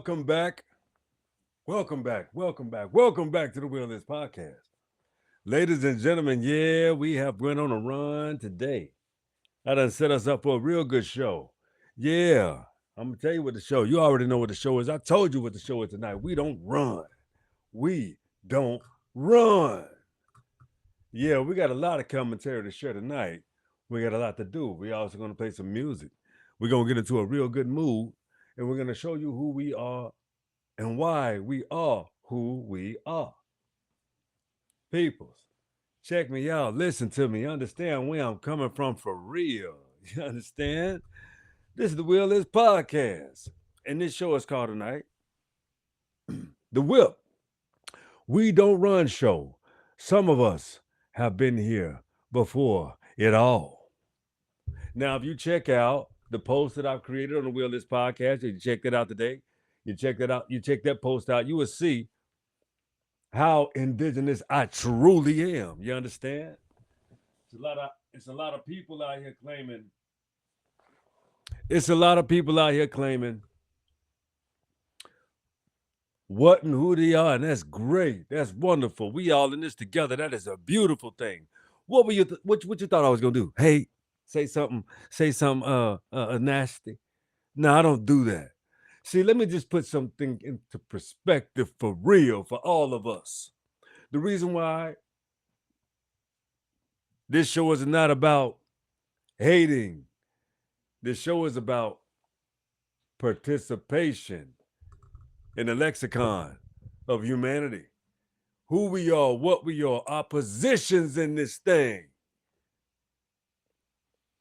welcome back. Welcome back. Welcome back. Welcome back to the Wheelers Podcast. Ladies and gentlemen, yeah, we have went on a run today. I done set us up for a real good show. Yeah, I'm gonna tell you what the show. You already know what the show is. I told you what the show is tonight. We don't run. We don't run. Yeah, we got a lot of commentary to share tonight. We got a lot to do. We also gonna play some music. We're gonna get into a real good mood, and we're gonna show you who we are and why we are who we are. Peoples, check me out. Listen to me. Understand where I'm coming from for real. You understand? This is the Will Is Podcast. And this show is called tonight The WIP. We Don't Run Show. Some of us have been here before it all. Now, if you check out the post that I've created on the Will Is Podcast, you check that out today. You check that out. You check that post out. You will see how indigenous I truly am. You understand? It's a lot of people out here claiming. It's a lot of people out here claiming what and who they are, and that's great. That's wonderful. We all in this together. That is a beautiful thing. What were you? What you thought I was gonna do? Hey, say something. Say something. Nasty. No, I don't do that. See, let me just put something into perspective for real for all of us. The reason why this show is not about hating. This show is about participation in the lexicon of humanity. Who we are, what we are, our positions in this thing.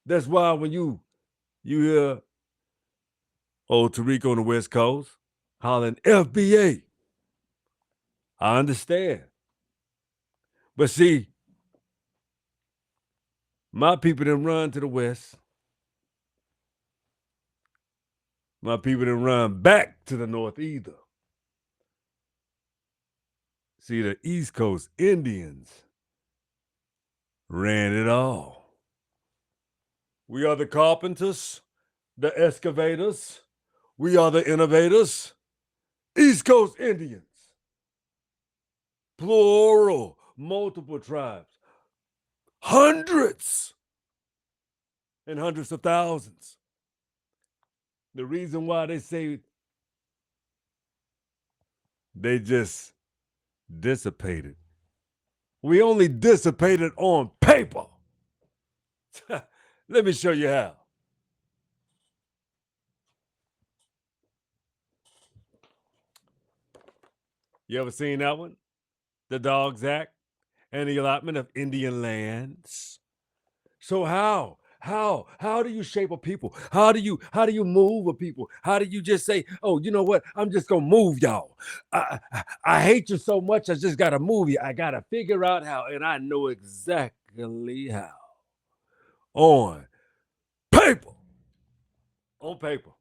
That's why when you hear old Tariq on the West Coast hollering FBA, I understand. But see, my people didn't run to the West. My people didn't run back to the North either. See, the East Coast Indians ran it all. We are the carpenters, the excavators. We are the innovators. East Coast Indians. Plural, multiple tribes. Hundreds and hundreds of thousands. The reason why they say they just dissipated. We only dissipated on paper. Let me show you how. You ever seen that one? The Dogs Act and the allotment of Indian lands. So how do you shape a people? How do you move a people? How do you just say, oh, you know what? I'm just gonna move y'all. I hate you so much. I just gotta move you. I gotta figure out how, and I know exactly how. On paper. On paper.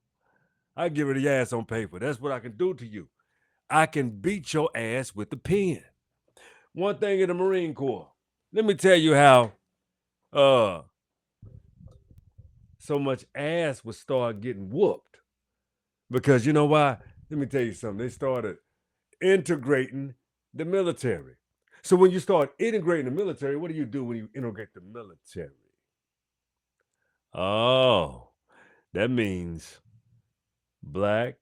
I give it a ass on paper. That's what I can do to you. I can beat your ass with the pen. One thing in the Marine Corps. Let me tell you how so much ass would start getting whooped. Because you know why? Let me tell you something. They started integrating the military. So when you start integrating the military, what do you do when you integrate the military? Oh, that means black,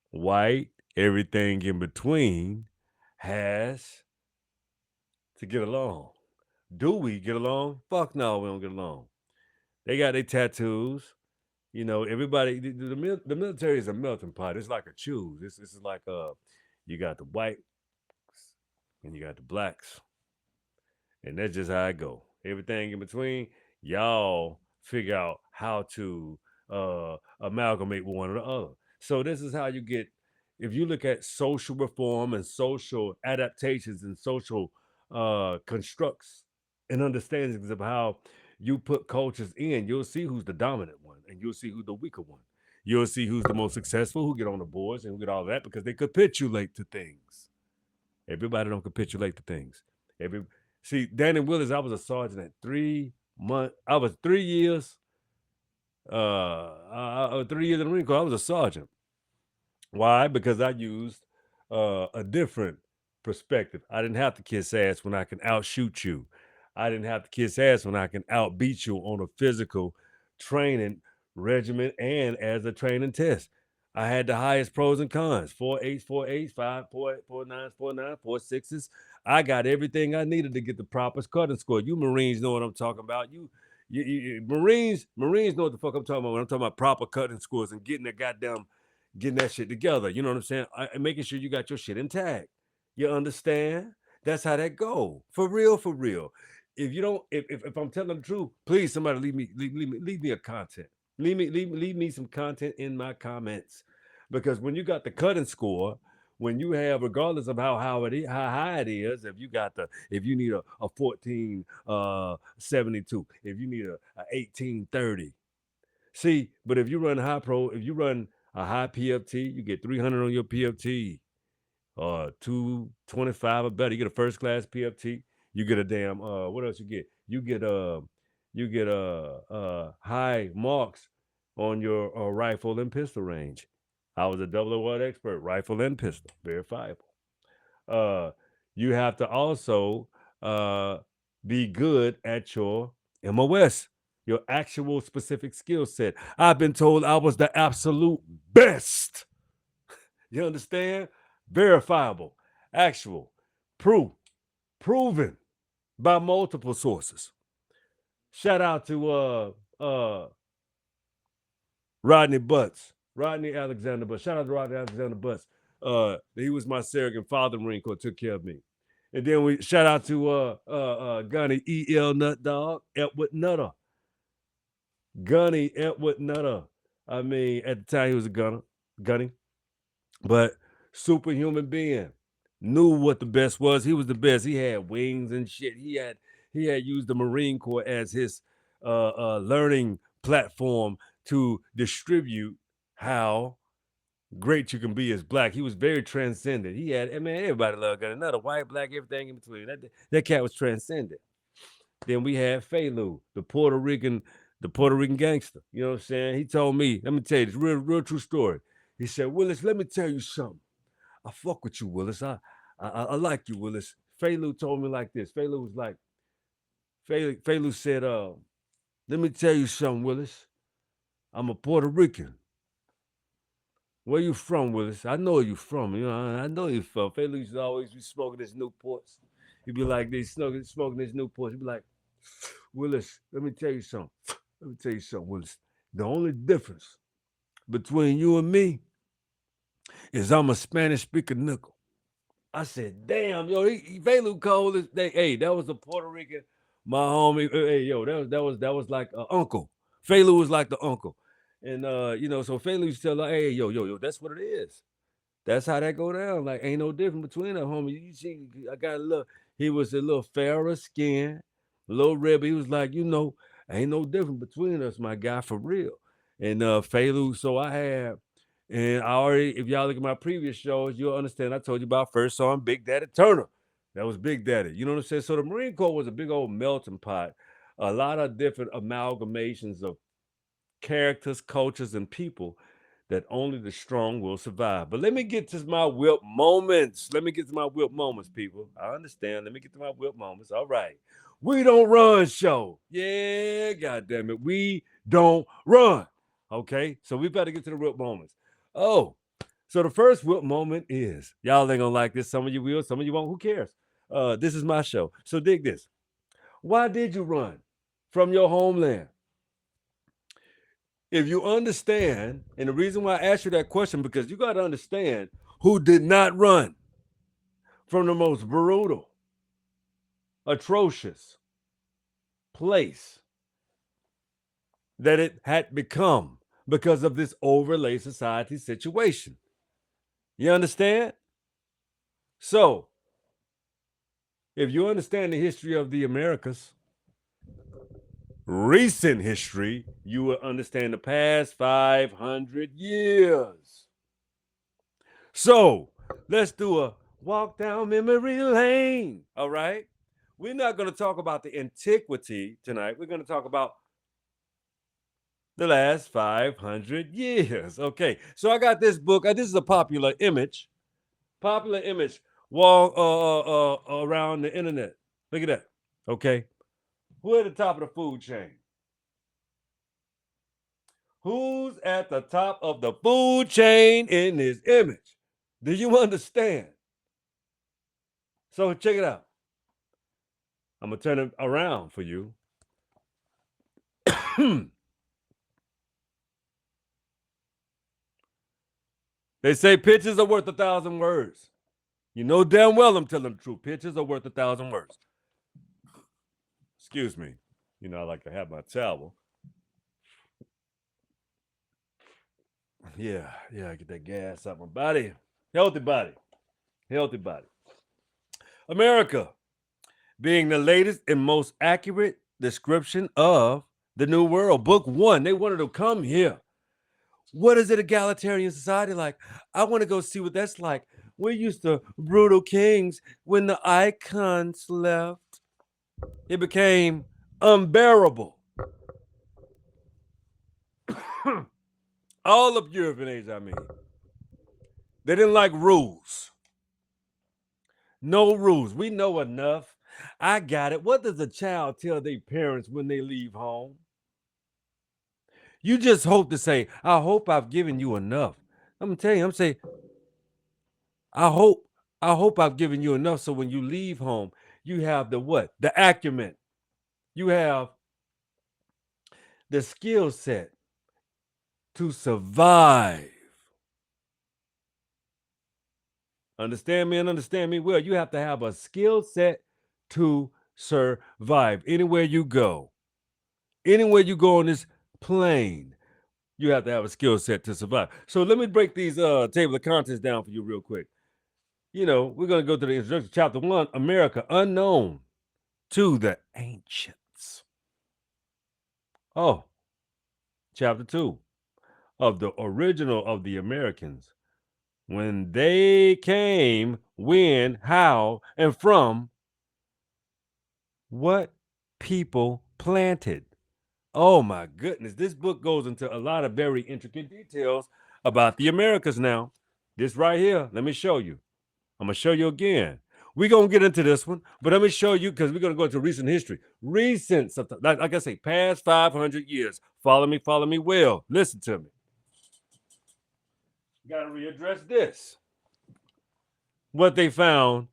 white, everything in between has to get along. Do we get along? Fuck no, we don't get along. They got their tattoos. You know, everybody. The military is a melting pot. It's like a choose. This is like you got the whites and you got the blacks, and that's just how I go. Everything in between, y'all figure out how to amalgamate with one or the other. So this is how you get. If you look at social reform and social adaptations and social constructs and understandings of how you put cultures in, you'll see who's the dominant one and you'll see who's the weaker one. You'll see who's the most successful, who get on the boards and who get all that because they capitulate to things. Everybody don't capitulate to things. See, Danny Willis, I was a sergeant at 3 months. I was 3 years. 3 years in the Marine Corps. I was a sergeant. Why? Because I used a different perspective. I didn't have to kiss ass when I can outshoot you. I didn't have to kiss ass when I can outbeat you on a physical training regimen and as a training test. I had the highest pros and cons. 4.8s, 4.8s, 5.9s, 4.9s, 4.6s. I got everything I needed to get the proper cutting score. You Marines know what I'm talking about. Marines know what the fuck I'm talking about when I'm talking about proper cutting scores and getting that shit together. You know what I'm saying? Making sure you got your shit intact. You understand? That's how that go. For real, for real. If you don't, if I'm telling the truth, please somebody leave me a content. Leave me some content in my comments. Because when you got the cutting score, when you have, regardless of how high it is, if you need a 14 72, if you need a 1830. See, but if you run if you run a high PFT, you get 300 on your PFT, 225 or better. You get a first class PFT. You get a damn what else you get? You get high marks on your rifle and pistol range. I was a double award expert, rifle and pistol, verifiable. Uh, you have to also be good at your MOS, your actual specific skill set. I've been told I was the absolute best. You understand? Verifiable, actual, proven by multiple sources. Shout out to Rodney Butts, Rodney Alexander Butts. Shout out to Rodney Alexander Butts. He was my surrogate father in Marine Corps, took care of me. And then we shout out to Gunny E.L. Nut Dog, Edward Nutter. Gunny Edward Nutter. I mean, at the time he was a gunny, but superhuman being. Knew what the best was. He was the best. He had wings and shit. He had used the Marine Corps as his learning platform to distribute how great you can be as black. He was very transcendent. He had, I mean, everybody loved Gunny Nutter, white, black, everything in between. That cat was transcendent. Then we had Felu, the Puerto Rican gangster. You know what I'm saying? He told me, let me tell you this real true story. He said, Willis, let me tell you something. I fuck with you, Willis. I like you, Willis. Felu told me like this. Felu was like, Felu said, let me tell you something, Willis. I'm a Puerto Rican. Where you from, Willis? I know you from. You know, I know you from. Felu used to always be smoking his Newports. He'd be like, they smoking his Newports. He'd be like, Willis, let me tell you something. Let me tell you something, Willis. The only difference between you and me is I'm a Spanish speaking nickel. I said, damn, yo, Velu called this. Hey, that was a Puerto Rican, my homie. Hey, yo, that was like an uncle. Felu was like the uncle. And you know, so Felu used to tell like, hey, yo, that's what it is. That's how that go down. Like, ain't no difference between them, homie. You see, I got a little. He was a little fairer skin, a little red. But he was like, you know, ain't no difference between us, my guy, for real. And Felu, so I have, and I already, if y'all look at my previous shows, you'll understand. I told you about first song, Big Daddy Turner. That was Big Daddy. You know what I'm saying? So the Marine Corps was a big old melting pot. A lot of different amalgamations of characters, cultures, and people that only the strong will survive. But let me get to my whip moments. Let me get to my whip moments, people. I understand. Let me get to my whip moments. All right. We don't run show. Yeah, goddamn it. We don't run. Okay. So we better get to the whip moments. Oh, so the first whip moment is y'all ain't gonna like this. Some of you will, some of you won't. Who cares? This is my show. So dig this. Why did you run from your homeland? If you understand, and the reason why I asked you that question, because you got to understand who did not run from the most brutal, atrocious place that it had become because of this overlay society situation. You understand? So, if you understand the history of the Americas, recent history, you will understand the past 500 years. So, let's do a walk down memory lane. All right. We're not going to talk about the antiquity tonight. We're going to talk about the last 500 years. Okay, so I got this book. This is a popular image. Popular image wall around the internet. Look at that. Okay, who at the top of the food chain? Who's at the top of the food chain in this image? Do you understand? So check it out. I'm gonna turn it around for you. They say pictures are worth 1,000 words. You know damn well I'm telling the truth. Pictures are worth 1,000 words. Excuse me. You know I like to have my towel. Yeah, get that gas out my body. Healthy body. Healthy body. America being the latest and most accurate description of the New World. Book one. They wanted to come here. What is it, egalitarian society like? I want to go see what that's like. We're used to brutal kings. When the icons left, it became unbearable. All of European age, I mean. They didn't like rules. No rules. We know enough. I got it. What does a child tell their parents when they leave home? You just hope to say, I hope I've given you enough. I'm gonna tell you, I'm saying, I hope I've given you enough so when you leave home, you have the what? The acumen. You have the skill set to survive. Understand me and understand me well. You have to have a skill set to survive anywhere you go. Anywhere you go on this plane, you have to have a skill set to survive. So let me break these table of contents down for you real quick. You know, we're going to go to the introduction. Chapter 1, America, unknown to the ancients. Oh, chapter 2, of the original of the Americans. When they came, when, how, and from what people planted. Oh my goodness. This book goes into a lot of very intricate details about the Americas now. This right here, let me show you. I'm going to show you again. We're going to get into this one, but let me show you because we're going to go into recent history. Recent, like I say, past 500 years. Follow me well. Listen to me. Got to readdress this. What they found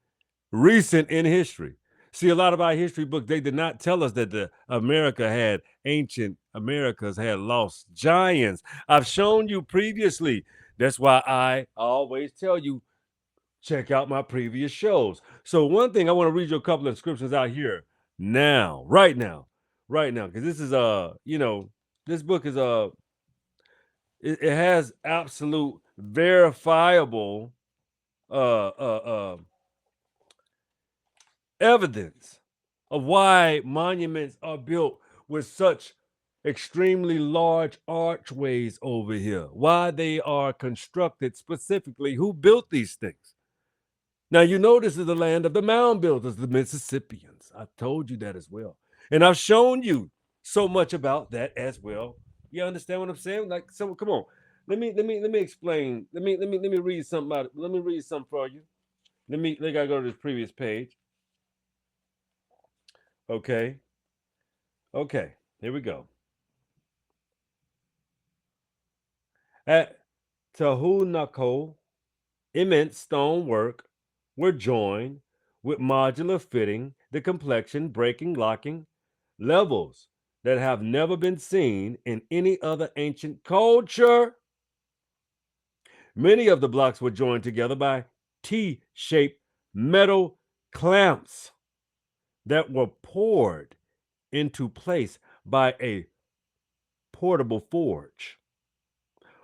recent in history. See, a lot of our history books, they did not tell us that the America had ancient Americas had lost giants. I've shown you previously. That's why I always tell you, check out my previous shows. So one thing, I want to read you a couple of inscriptions out here now, right now, because this is this book is it has absolute verifiable evidence of why monuments are built with such extremely large archways over here, why they are constructed specifically, who built these things. Now, you know this is the land of the mound builders, the Mississippians. I told you that as well. And I've shown you so much about that as well. You understand what I'm saying? Like, so come on. Let me explain. Let me read something out. Let me read something for you. Let me go to this previous page. Okay. Okay. Here we go. At Tahunako, immense stonework were joined with modular fitting, the complexion, breaking, locking, levels that have never been seen in any other ancient culture. Many of the blocks were joined together by T-shaped metal clamps that were poured into place by a portable forge.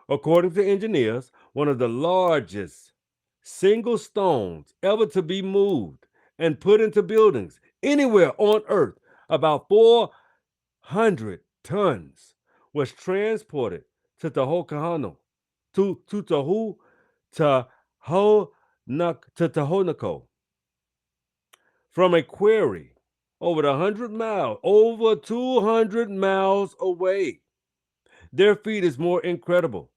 According to engineers, one of the largest single stones ever to be moved and put into buildings anywhere on Earth, about 400 tons, was transported to Tohono, Tahonako from a quarry over 100 miles, over 200 miles away. Their feat is more incredible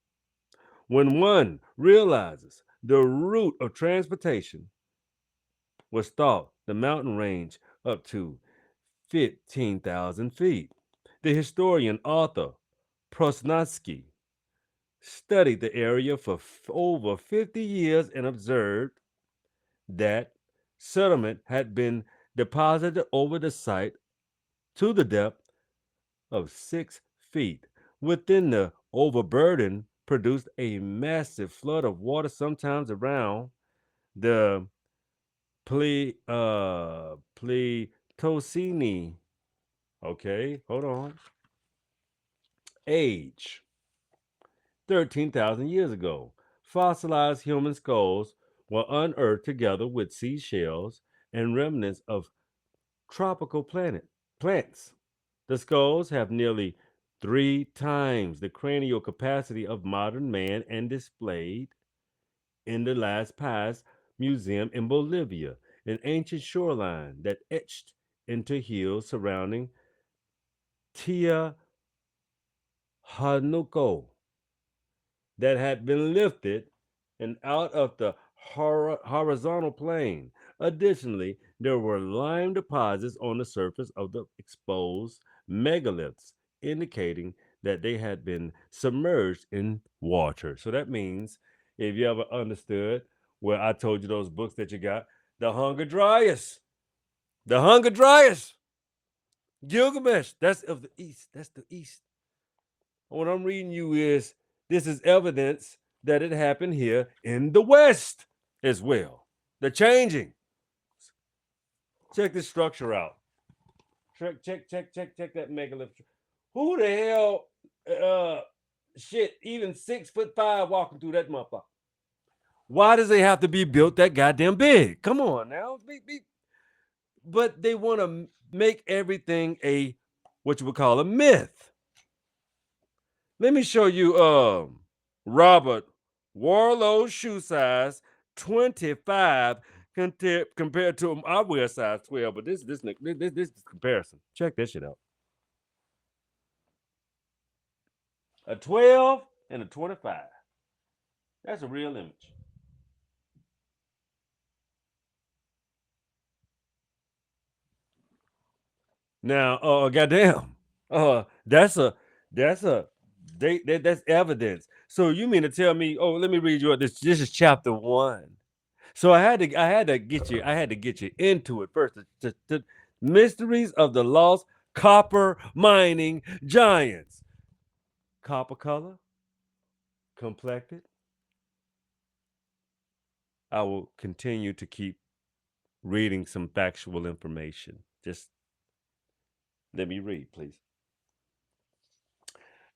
when one realizes the route of transportation was thought the mountain range up to 15,000 feet. The historian Arthur Prosnatsky studied the area for over 50 years and observed that sediment had been deposited over the site to the depth of 6 feet. Within the overburden produced a massive flood of water, sometimes around the Pleistocene. Okay, hold on. Age 13,000 years ago. Fossilized human skulls were unearthed together with seashells and remnants of tropical plants. The skulls have nearly 3 times the cranial capacity of modern man and displayed in the Las Paz Museum in Bolivia, an ancient shoreline that etched into hills surrounding Tiahuanaco that had been lifted and out of the horizontal plane. Additionally, there were lime deposits on the surface of the exposed megaliths, indicating that they had been submerged in water. So that means, if you ever understood where I told you those books that you got, the Hunger Dryas, the Hunger Dryas, Gilgamesh, that's of the East. That's the East. What I'm reading you is this is evidence that it happened here in the West as well. The changing. Check this structure out. Check that megalith. Who the hell, shit, even 6'5" walking through that motherfucker? Why does it have to be built that goddamn big? Come on now. But they want to make everything a, what you would call a myth. Let me show you Robert Warlow's shoe size 25 compared to I wear size 12, but this is comparison. Check this shit out. A 12 and a 25. That's a real image. Now, goddamn, that's a that's evidence. So you mean to tell me? Oh, let me read you this. This is chapter 1. So I had to get you into it first. The mysteries of the lost copper mining giants. Copper color, complected. I will continue to keep reading some factual information. Just let me read, please.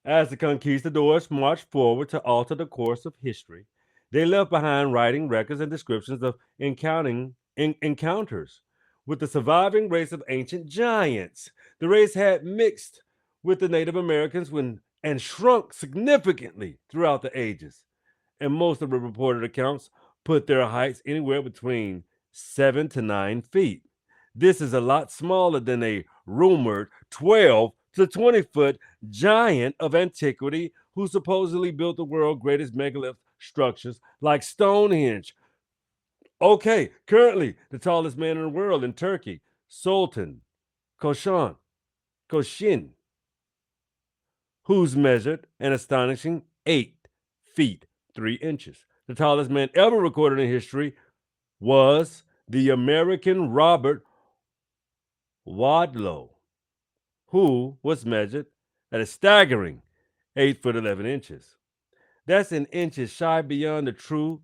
As the conquistadors marched forward to alter the course of history, they left behind writing records and descriptions of encounters with the surviving race of ancient giants. The race had mixed with the Native Americans and shrunk significantly throughout the ages, and most of the reported accounts put their heights anywhere between 7 to 9 feet. This is a lot smaller than a rumored 12 to 20-foot giant of antiquity who supposedly built the world's greatest megalith structures like Stonehenge. Okay, currently the tallest man in the world in Turkey, Sultan Koshin, who's measured an astonishing 8 feet 3 inches. The tallest man ever recorded in history was the American Robert Wadlow, who was measured at a staggering 8 foot 11 inches. That's an inches shy beyond the true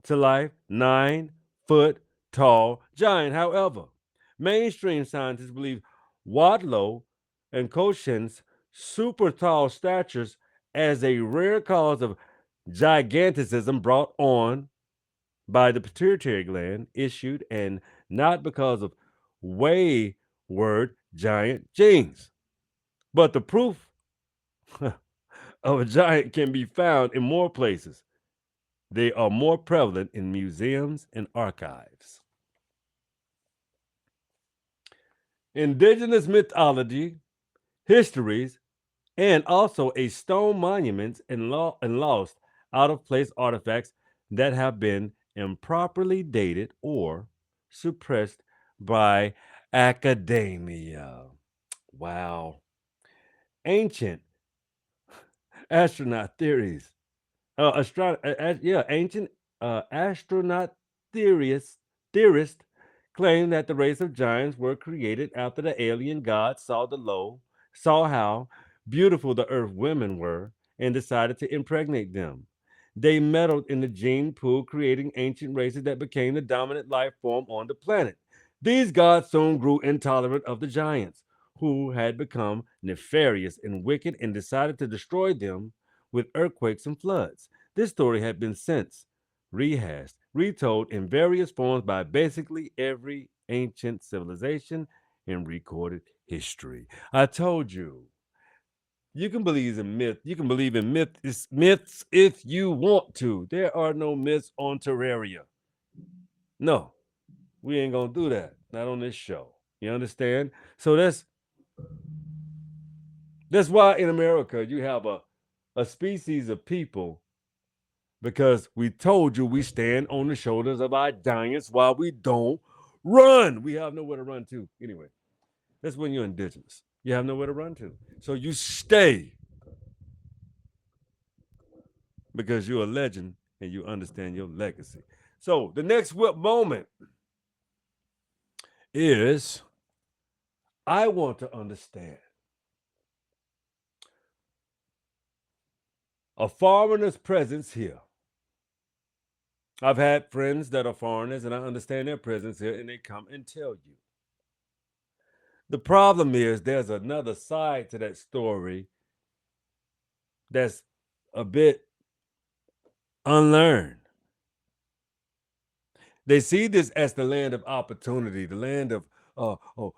to life 9 foot tall giant. However, mainstream scientists believe Wadlow and Koshin's super tall statures as a rare cause of giganticism brought on by the pituitary gland issued and not because of wayward giant genes. But the proof of a giant can be found in more places. They are more prevalent in museums and archives. Indigenous mythology, histories, and also a stone monuments and lost out of place artifacts that have been improperly dated or suppressed by academia. Wow. Ancient astronaut theories. Ancient astronaut theorists claim that the race of giants were created after the alien gods saw how beautiful the earth women were, and decided to impregnate them. They meddled in the gene pool, creating ancient races that became the dominant life form on the planet. These gods soon grew intolerant of the giants, who had become nefarious and wicked, and decided to destroy them with earthquakes and floods. This story had been since rehashed, retold in various forms by basically every ancient civilization in recorded history. I told you, you can believe in myth. You can believe in myths if you want to. There are no myths on Terraria. No, we ain't gonna do that. Not on this show. You understand? So that's why in America you have a species of people, because we told you we stand on the shoulders of our giants while we don't run. We have nowhere to run to. Anyway, that's when you're indigenous. You have nowhere to run to. So you stay because you're a legend and you understand your legacy. So the next whip moment is I want to understand a foreigner's presence here. I've had friends that are foreigners and I understand their presence here, and they come and tell you. The problem is there's another side to that story that's a bit unlearned. They see this as the land of opportunity, the land of,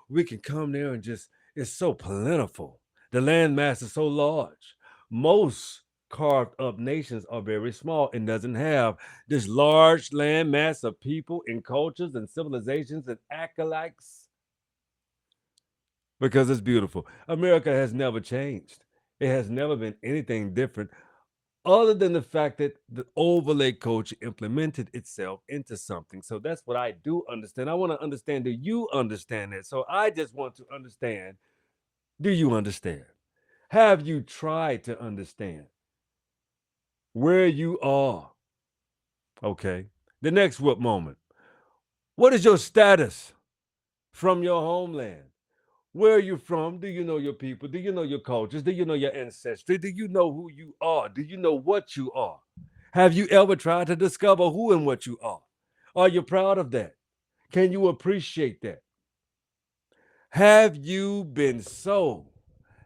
we can come there and just, it's so plentiful. The land mass is so large. Most carved up nations are very small and doesn't have this large land mass of people and cultures and civilizations and acolytes because it's beautiful. America has never changed. It has never been anything different other than the fact that the overlay culture implemented itself into something. So that's what I do understand. I want to understand, do you understand that? So I just want to understand, do you understand? Have you tried to understand where you are? Okay. The next what moment? What is your status from your homeland? Where are you from? Do you know your people? Do you know your cultures? Do you know your ancestry? Do you know who you are? Do you know what you are? Have you ever tried to discover who and what you are? Are you proud of that? Can you appreciate that? Have you been so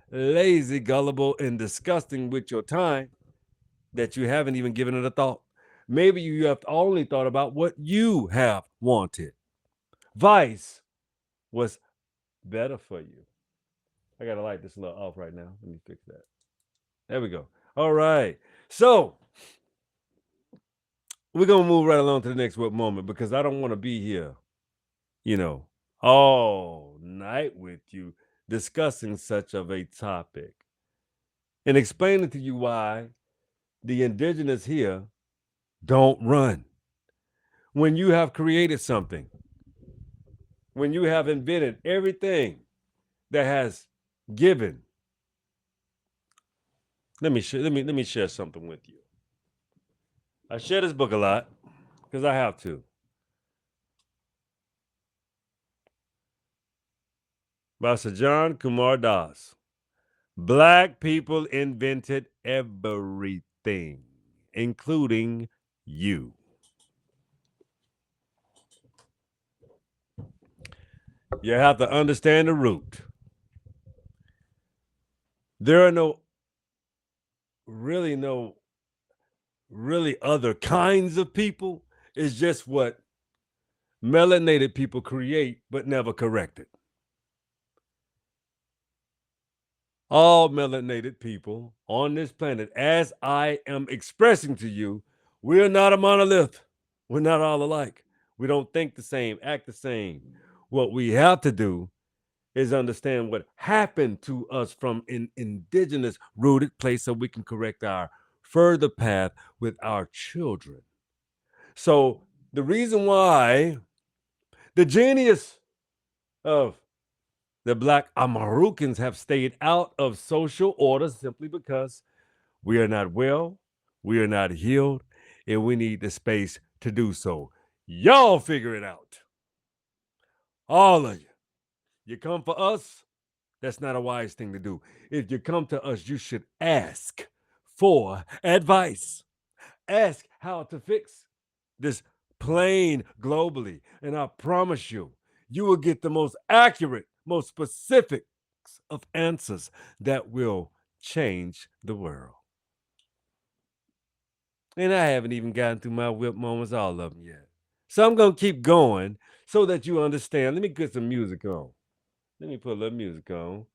lazy, gullible, and disgusting with your time that you haven't even given it a thought? Maybe you have only thought about what you have wanted. Vice was better for you. I gotta light this a little off right now. Let me fix that. There we go. All right. So we're gonna move right along to the next what moment, because I don't want to be here, you know, all night with you discussing such of a topic and explaining to you why the indigenous here don't run. When you have created something, when you have invented everything that has given, let me share something with you. I share this book a lot because I have to. By Sir John Kumar Das. Black people invented everything, including you. You have to understand the root. There are no really other kinds of people. It's just what melanated people create but never corrected. All melanated people on this planet, as I am expressing to you, we're not a monolith. We're not all alike. We don't think the same, act the same. What we have to do is understand what happened to us from an indigenous rooted place so we can correct our further path with our children. So the reason why the genius of the Black Amarucans have stayed out of social order simply because we are not well, we are not healed, and we need the space to do so. Y'all figure it out. All of you. You come for us, that's not a wise thing to do. If you come to us, you should ask for advice. Ask how to fix this plane globally. And I promise you, you will get the most accurate, most specific of answers that will change the world. And I haven't even gotten through my whip moments, all of them yet. So I'm going to keep going so that you understand. Let me get some music on. Let me put a little music on.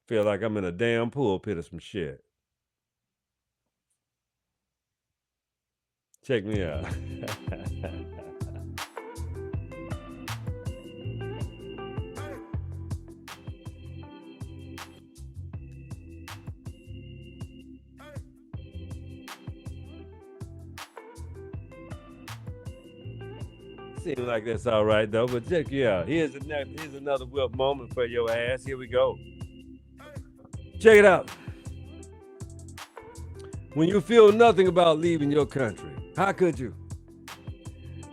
Feel like I'm in a damn pulpit or some shit. Check me out. Seems like that's all right though, but check you out. Here's another whip moment for your ass. Here we go. Check it out. When you feel nothing about leaving your country, how could you?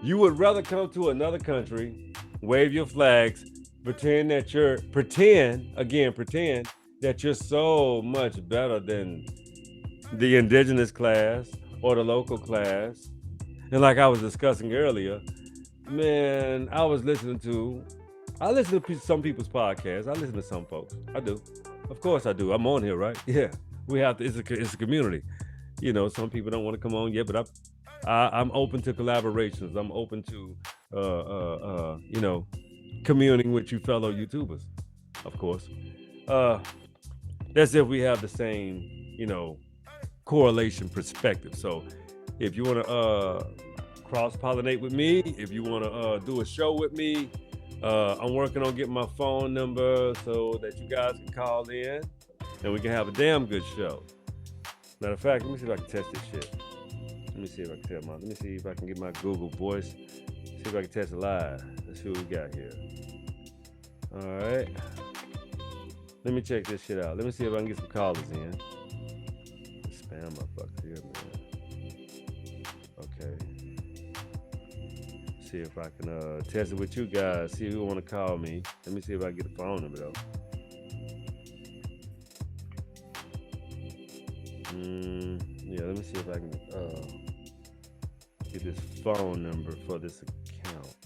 You would rather come to another country, wave your flags, pretend that you're so much better than the indigenous class or the local class. And like I was discussing earlier, man, I listen to some people's podcasts. I listen to some folks. I do. Of course I do. I'm on here, right? Yeah. We have to, it's a community. You know, some people don't want to come on yet, but I'm open to collaborations. I'm open to, communing with you fellow YouTubers, of course. That's if we have the same, correlation perspective. So if you want to cross-pollinate with me, if you want to do a show with me, I'm working on getting my phone number so that you guys can call in and we can have a damn good show. Matter of fact, let me see if I can test this shit. Let me see if I can get my Google voice. See if I can test it live. Let's see what we got here. All right. Let me check this shit out. Let me see if I can get some callers in. Spam motherfuckers here, man. Okay. See if I can test it with you guys. See who want to call me. Let me see if I can get a phone number though. Yeah, let me see if I can get this phone number for this account.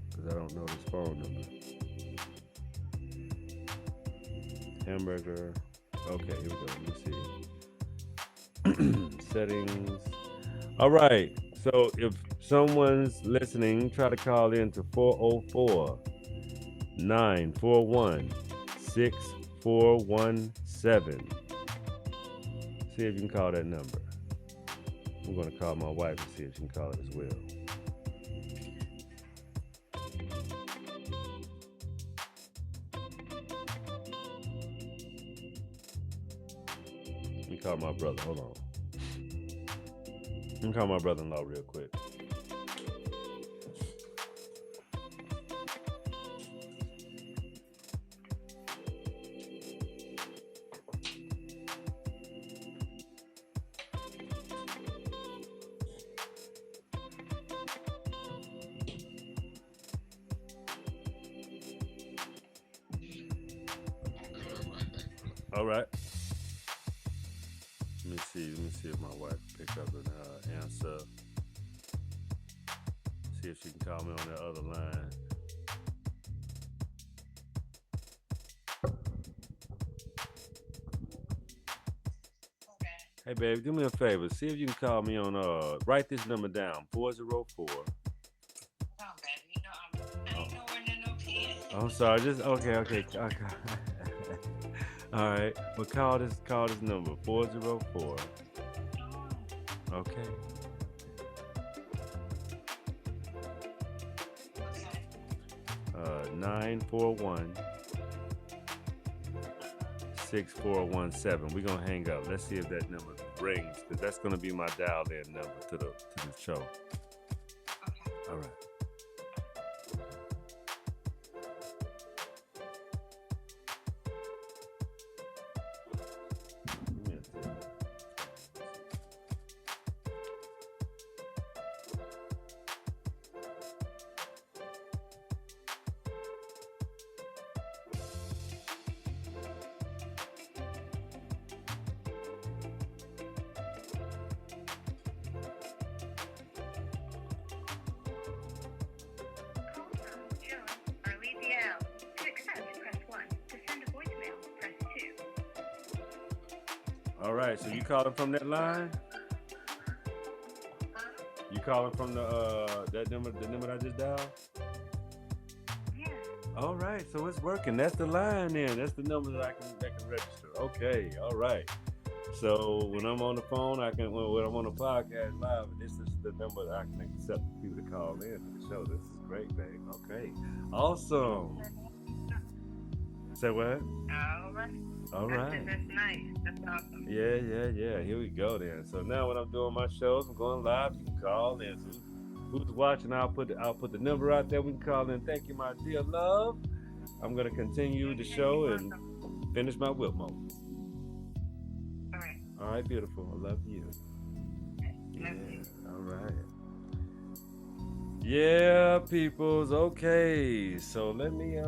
Because I don't know this phone number. Hamburger. Okay, here we go. Let me see. Settings. All right. So if someone's listening, try to call in to 404-941-6417. See if you can call that number. I'm going to call my wife and see if she can call it as well. Let me call my brother. Hold on. Let me call my brother-in-law real quick. All right. Let me see if my wife picked up an answer. See if she can call me on that other line. Okay. Hey, baby, do me a favor. See if you can call me on, write this number down, 404. Oh, baby, I ain't nowhere near no pen. I'm sorry, okay. All right, but call this number, 404. Okay. 941-6417. We're gonna hang up. Let's see if that number rings, because that's gonna be my dial-in number to the show. Okay. All right. Give me a second. Call from Jones or leave the L. To accept, press 1. To send a voicemail, press 2. All right. So you calling from that line? You calling from that number, the number I just dialed? Yeah. All right, so it's working. That's the line then. That's the number that can register. Okay, all right. So when I'm on the phone, when I'm on the podcast live, this is the number that I can accept people to call in to the show. This is great, babe. Okay, awesome. Say what? All right. All right. That's nice. That's awesome. Yeah. Here we go then. So now when I'm doing my shows, I'm going live. You can call in. So who's watching? I'll put the number out there. We can call in. Thank you, my dear love. I'm gonna continue the show and finish my WIP moment. All right. All right, beautiful. I love you. Yeah. All right. Yeah, peoples. Okay. So let me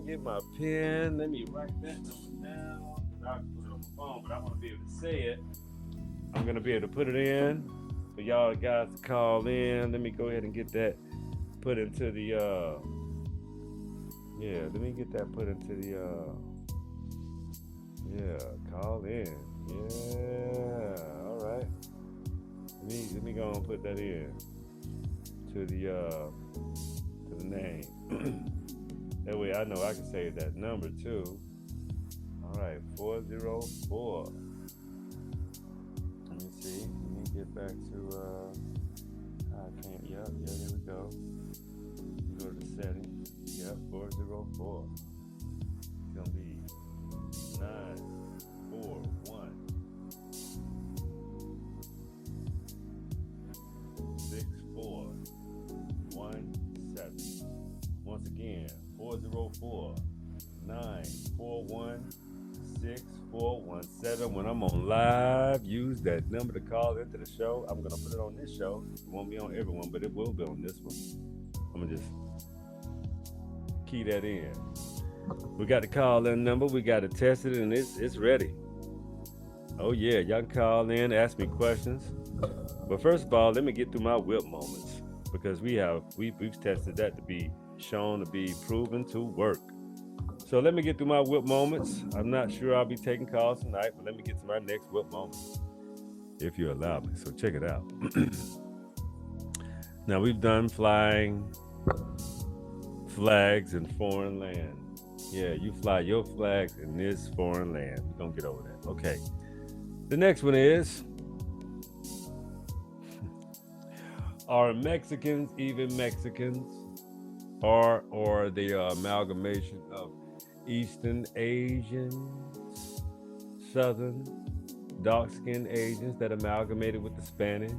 get my pen. Let me write that number down. I can put it on my phone, but I want to be able to say it. I'm gonna be able to put it in for y'all guys to call in. Let me go ahead and get that put into the let me get that put into the call in. Yeah, all right. Let me go and put that in to the name. That way I know I can save that number too. All right, 404. Let me see. Let me get back to I can't. Yep. Yeah. There we go. Go to the settings. Yep. 404. It's gonna be 941 6417. Once again, 404 941 6417. When I'm on live, use that number to call into the show. I'm gonna put it on this show. It won't be on everyone, but it will be on this one. I'm gonna just key that in. We got the call in number. We got to test it, and it's ready. Oh yeah, y'all can call in, ask me questions. But first of all, let me get through my WIP moments, because we've tested that to be shown to be proven to work. So let me get through my WIP moments. I'm not sure I'll be taking calls tonight, but let me get to my next WIP moment, if you allow me. So check it out. Now we've done flying flags in foreign land. Yeah, you fly your flags in this foreign land. We're gonna get over that. Okay. The next one is, are Mexicans even Mexicans? Or the amalgamation of Eastern Asians, Southern, dark-skinned Asians that amalgamated with the Spanish,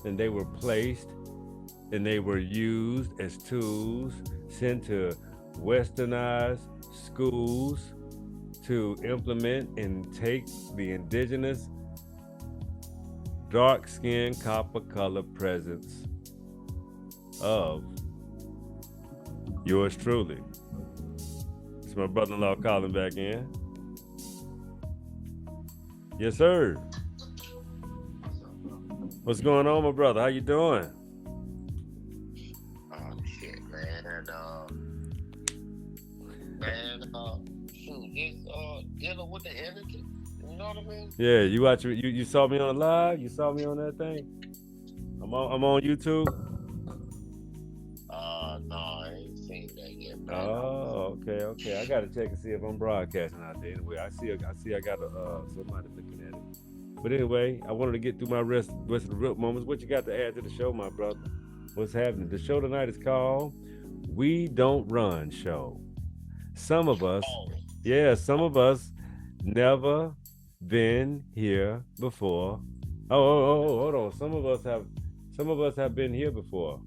and they were placed and they were used as tools sent to westernized schools to implement and take the indigenous dark-skinned copper-colored presence of yours truly. It's my brother-in-law calling back in. Yes, sir. What's going on, my brother? How you doing? Shit, man. Shoot, just dealing with the energy. You know what I mean? Yeah, you saw me on the live? You saw me on that thing? I'm on YouTube. No, I ain't seen that yet, man. Oh, okay. I gotta check and see if I'm broadcasting out there. Anyway, I see I got somebody looking at it. But anyway, I wanted to get through my rest of the real moments. What you got to add to the show, my brother? What's happening? The show tonight is called We don't run show. Some of us, Oh, some of us never been here before. Hold on. Some of us have been here before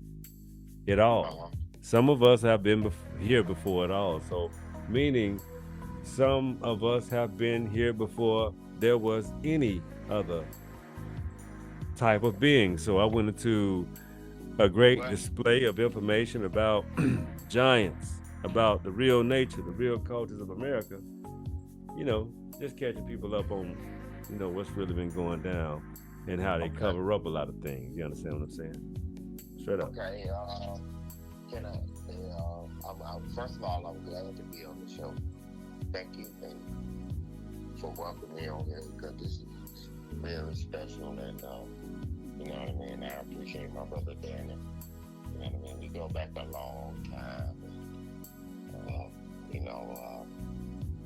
at all. uh-huh. Some of us have been here before at all. So, meaning some of us have been here before there was any other type of being. So, I went into a great Well, display of information about giants, about the real nature, the real cultures of America. You know, just catching people up on, what's really been going down and how they okay. cover up a lot of things. You understand what I'm saying? Straight up. Okay. Can I? First of all, I'm glad to be on the show. Thank you for welcoming me on here because this is very special and you know what I mean. I appreciate my brother Danny. You know what I mean. We go back a long time. And, you know,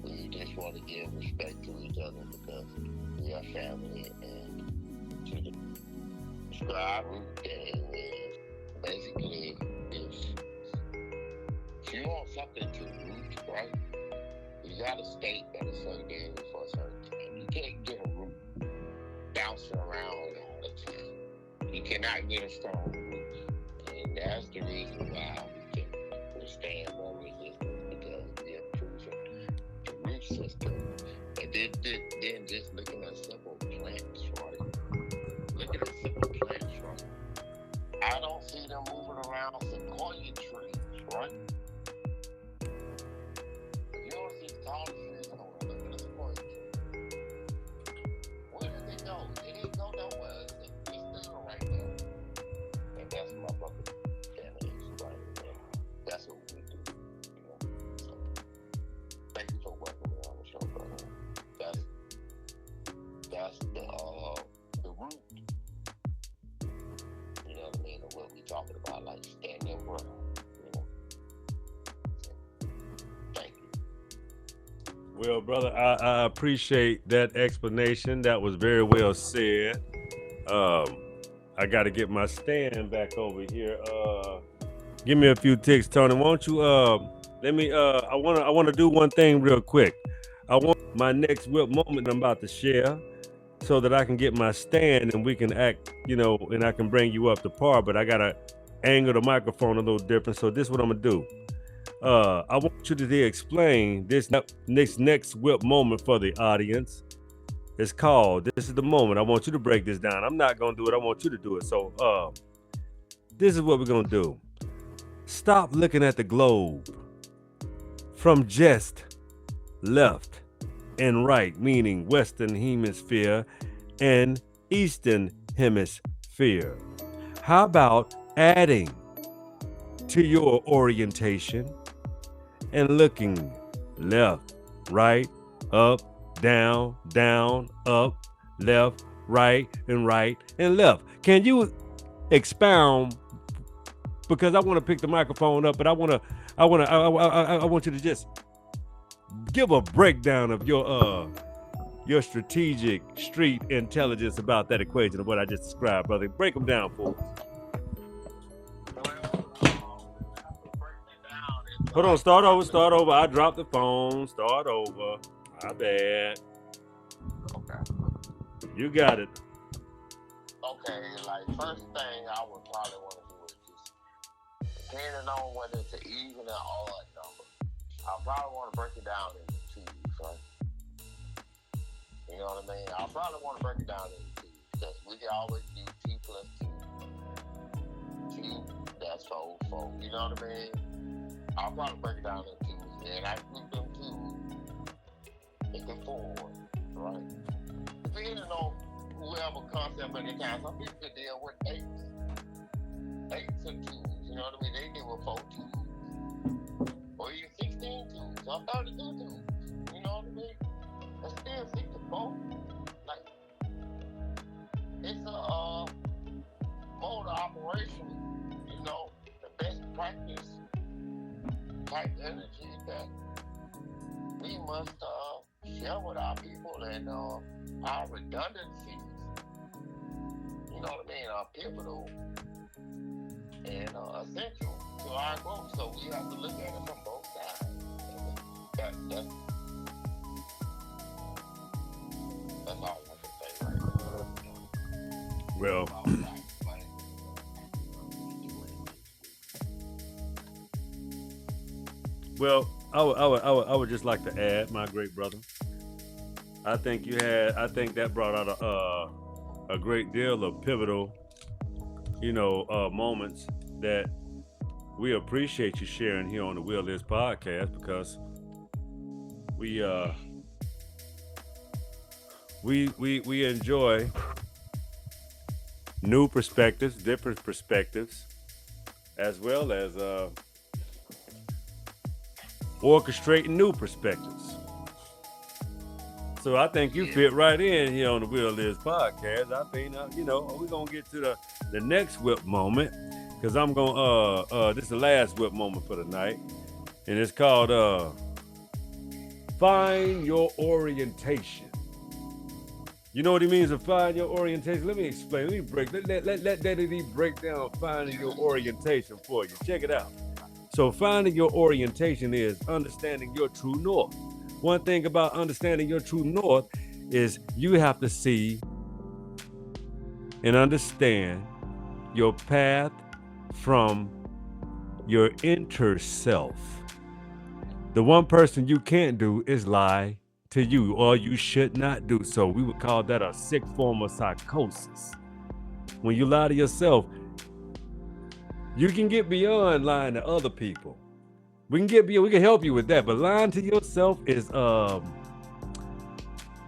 we just want to give respect to each other because we are family and to describe root game is basically if you want something to root right, you gotta stay at a certain area for a certain time. You can't get a root bouncing around all the time. You cannot get a strong root. And that's the reason why we can withstand more resistance because we have proven the root system. And then just looking at simple plants, right? Look at the simple plants, right? I don't see them moving around sequoia trees, right? You don't see tall trees in the world. Look at the sequoia tree. Where did they go? They didn't go nowhere. It's still right there. And that's my brother. That is right. And that's what we do. You know. So thank you for welcoming me on the show, brother. That's the root. You know what I mean? Of what we talking about, like standing your ground. You know. So, thank you. Well, brother, I appreciate that explanation. That was very well said. I got to get my stand back over here. Give me a few ticks, Tony. Won't you? Let me. I wanna do one thing real quick. I want my next whip moment I'm about to share, so that I can get my stand and we can act, and I can bring you up to par. But I gotta angle the microphone a little different. So this is what I'm gonna do. I want you to explain this next whip moment for the audience. It's called "This is the moment." I want you to break this down. I'm not gonna do it. I want you to do it. So, this is what we're gonna do. Stop looking at the globe from just left and right, meaning Western Hemisphere and Eastern Hemisphere. How about adding to your orientation and looking left, right, up, down, up, left, right, and left? Can you expound? Because I want to pick the microphone up, but I want you to just give a breakdown of your strategic street intelligence about that equation of what I just described, brother. Break them down, folks. Hold on, start over. I dropped the phone. Start over. My bad. Okay. You got it. Okay, like first thing I would probably want to do is just depending on whether it's an even or odd number, I probably want to break it down into twos, right? You know what I mean? I probably want to break it down into twos because we can always do 2 plus 2. 2, that's 4, 4. You know what I mean? I'll probably break it down into twos, and I group them 2 into 4, right? Depending on whoever concept of the kind, some people could deal with 8s and 2s. You know what I mean? They deal with 4 2s, or even 16 2s, or 32 2s. You know what I mean? That's still 64. Like it's a mode of operation. You know, the best practice type energy that we must share with our people and our redundancies. You know what I mean? Our pivotal and essential to our growth. So we have to look at it from both sides. And that's all I can say right now. Well, About that, like, well, I would just like to add, my great brother. I think that brought out a great deal of pivotal, moments that we appreciate you sharing here on the Will Is podcast because we we enjoy new perspectives, different perspectives, as well as orchestrating new perspectives. So I think you fit right in here on the Will Is podcast. I think we're gonna get to the next whip moment because I'm gonna this is the last whip moment for the night, and it's called find your orientation. You know what he means to find your orientation? Let me explain. Let me break. Let Daddy break down finding your orientation for you. Check it out. So finding your orientation is understanding your true north. One thing about understanding your true north is you have to see and understand your path from your inner self. The one person you can't do is lie to you, or you should not do so. We would call that a sick form of psychosis. When you lie to yourself, you can get beyond lying to other people. We can help you with that, but lying to yourself is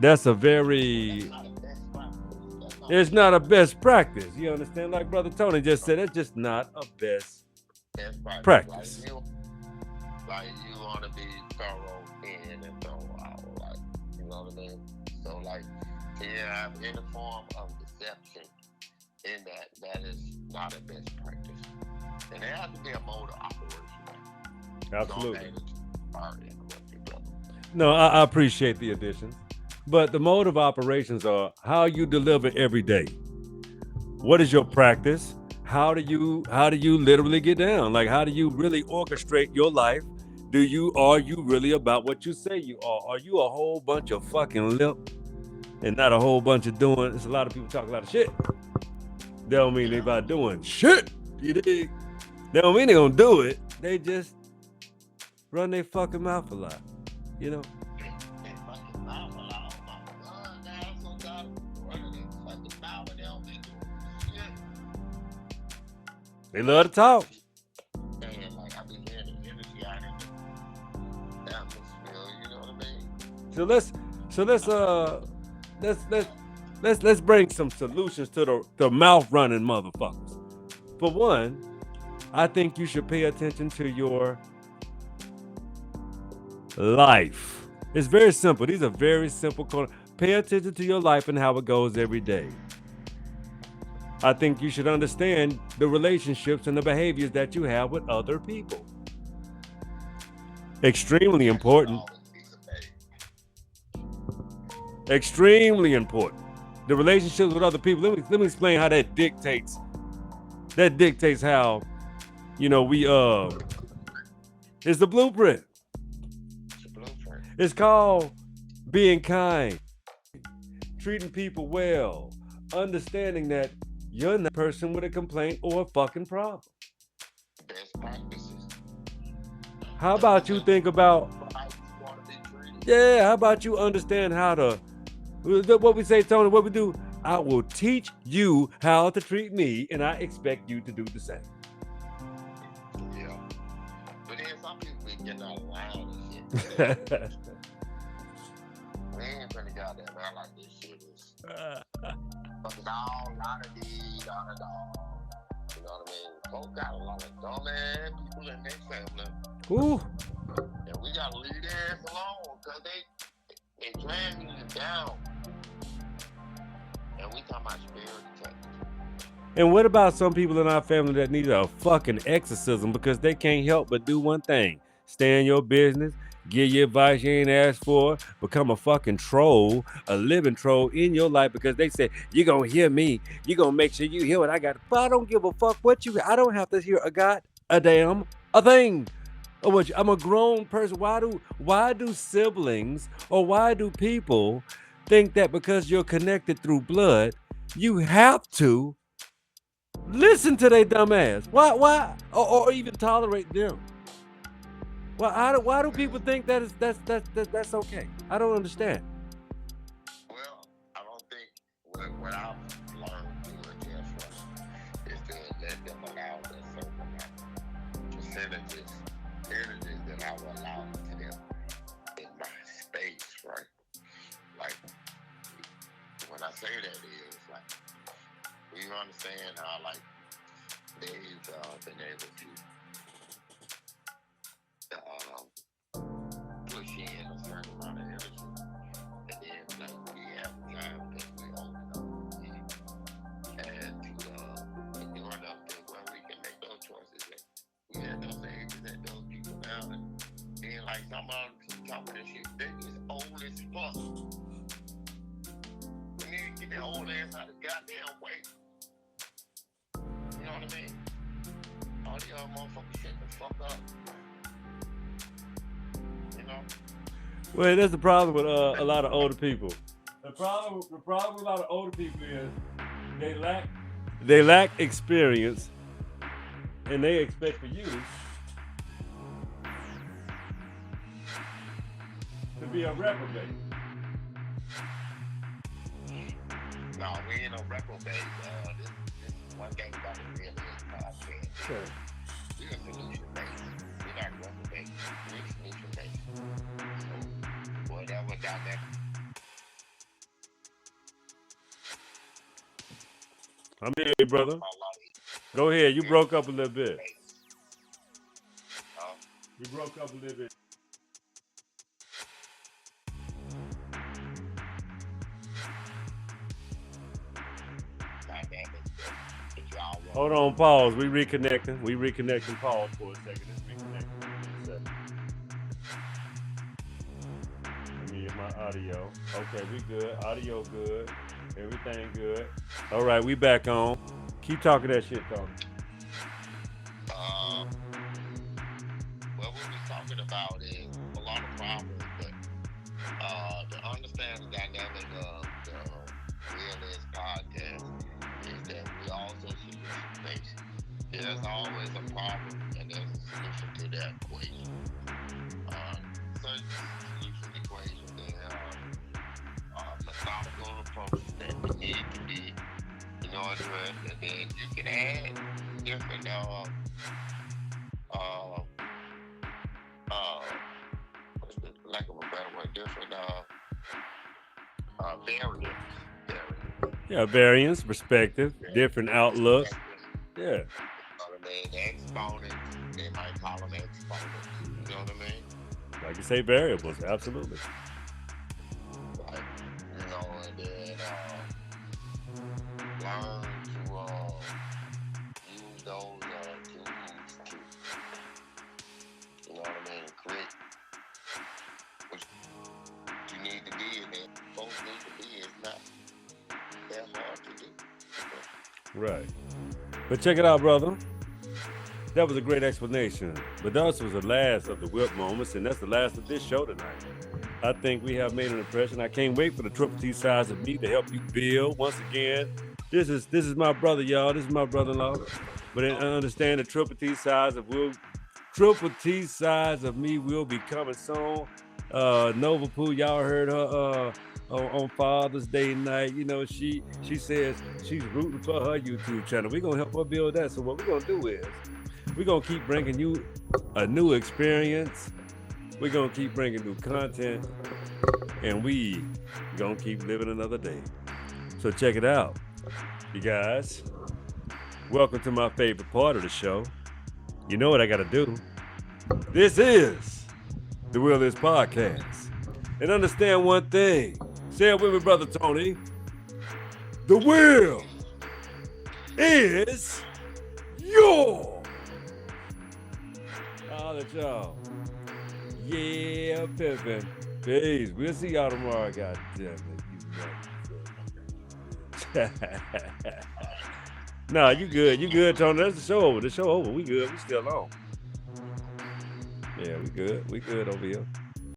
that's a very it's not a best practice. You understand? Like Brother Tony just said, it's just not a best practice. Like you want to be thorough in and thorough out, like, you know what I mean? So like, you have any form of deception in that is not a best practice. And there has to be a mode of operation. Absolutely. No, I appreciate the additions. But the mode of operations are how you deliver every day. What is your practice? How do you literally get down? Like, how do you really orchestrate your life? Are you really about what you say you are? Are you a whole bunch of fucking lip and not a whole bunch of doing? There's a lot of people talk a lot of shit. That don't mean they about doing shit. You dig? That don't mean they gonna do it. They just run their fucking mouth a lot. You know? They love to talk. So let's bring some solutions to the mouth running motherfuckers. For one, I think you should pay attention to your life. It's very simple. These are very simple. Pay attention to your life and how it goes every day. I think you should understand the relationships and the behaviors that you have with other people. Extremely important. Extremely important. The relationships with other people. Let me explain how that dictates. That dictates how, we it's the blueprint. It's called being kind, treating people well, understanding that you're not a person with a complaint or a fucking problem. Best practices. How about you think about, how about you understand how to, what we say, Tony, what we do? I will teach you how to treat me, and I expect you to do the same. Yeah. But then some people be getting out of line and shit. We ain't finna go there, man, like this shit is. But the dog, not a deed, not a dog. You know what I mean? Folks got a lot of dumb ass people in their family. Ooh. And we gotta leave their ass alone, because they dragging you down. And we talking about spirit detectives. And what about some people in our family that need a fucking exorcism because they can't help but do one thing: stay in your business, give you advice you ain't asked for, become a fucking troll, a living troll in your life because they say, you're going to hear me. You're going to make sure you hear what I got. But I don't give a fuck what you, I don't have to hear a damn thing. I'm a grown person. Why do siblings or why do people think that because you're connected through blood, you have to listen to their dumb ass? Why? Or even tolerate them? Why do people think that's okay? I don't understand. Well, I don't think what I've learned to adjust is to let them allow their certain amount percentages, energies that I will allow to them in my space, right? Like when I say that is like you understand how like they've been able to push in a certain amount of energy, and then like we have time because we old enough and to do enough to where we can make those choices. And we had those ages and those people now, and being like some of them talking this shit, they is old as fuck. We need to get their old ass out of the goddamn way. You know what I mean? All the other motherfuckers shut the fuck up. You know? Well, that's the problem with a lot of older people. The problem with a lot of older people is they lack experience, and they expect for you to be a reprobate. No, we ain't no reprobate. This is one thing about the real podcast. Sure. We're solution based. We're not reprobate. We're solution based. So whatever dynamic. I'm here, brother. Go ahead. You broke up a little bit. You broke up a little bit. Hold on, pause. We reconnecting. Pause for a second. Let's reconnect. Let me get my audio. Okay, we good. Audio good. Everything good. All right, we back on. Keep talking that shit, Tony. What we was talking about is a lot of problems, but to understand the dynamic of the realist podcast is that we also solution based. There's always a problem and there's a solution to that equation. Certain solution equation, there are methodical approaches that we need to be in order to, and then you can add different lack of a better word, different variants. Yeah, variance, perspective, different outlooks. Yeah. You know what I mean? The exponents, they might call them exponents. You know what I mean? Like you say, variables, absolutely. Like, you know, and then learn to use those tools to, you know what I mean, create what you need to be, and then folks need to be is not that hard to do. Right. But check it out, brother. That was a great explanation. But that was the last of the WIP moments, and that's the last of this show tonight. I think we have made an impression. I can't wait for the triple T size of me to help you build. Once again, this is my brother, y'all. This is my brother-in-law. But I understand the triple T size of me will be coming soon. Nova Pooh, y'all heard her on Father's Day night. You know, she says she's rooting for her YouTube channel. We're gonna help her build that. So what we're gonna do is we're gonna keep bringing you a new experience. We're gonna keep bringing new content, and we gonna keep living another day. So check it out, you guys. Welcome to my favorite part of the show. You know what I gotta do. This is the Will Is Podcast. And understand one thing. Say it with me, brother Tony. The will is yours. Holla at y'all. Yeah, pimpin'. Peace. We'll see y'all tomorrow. God damn it. Nah, you good. You good, Tony. That's the show over. The show over. We good. We still on. Yeah, we good. We good over here.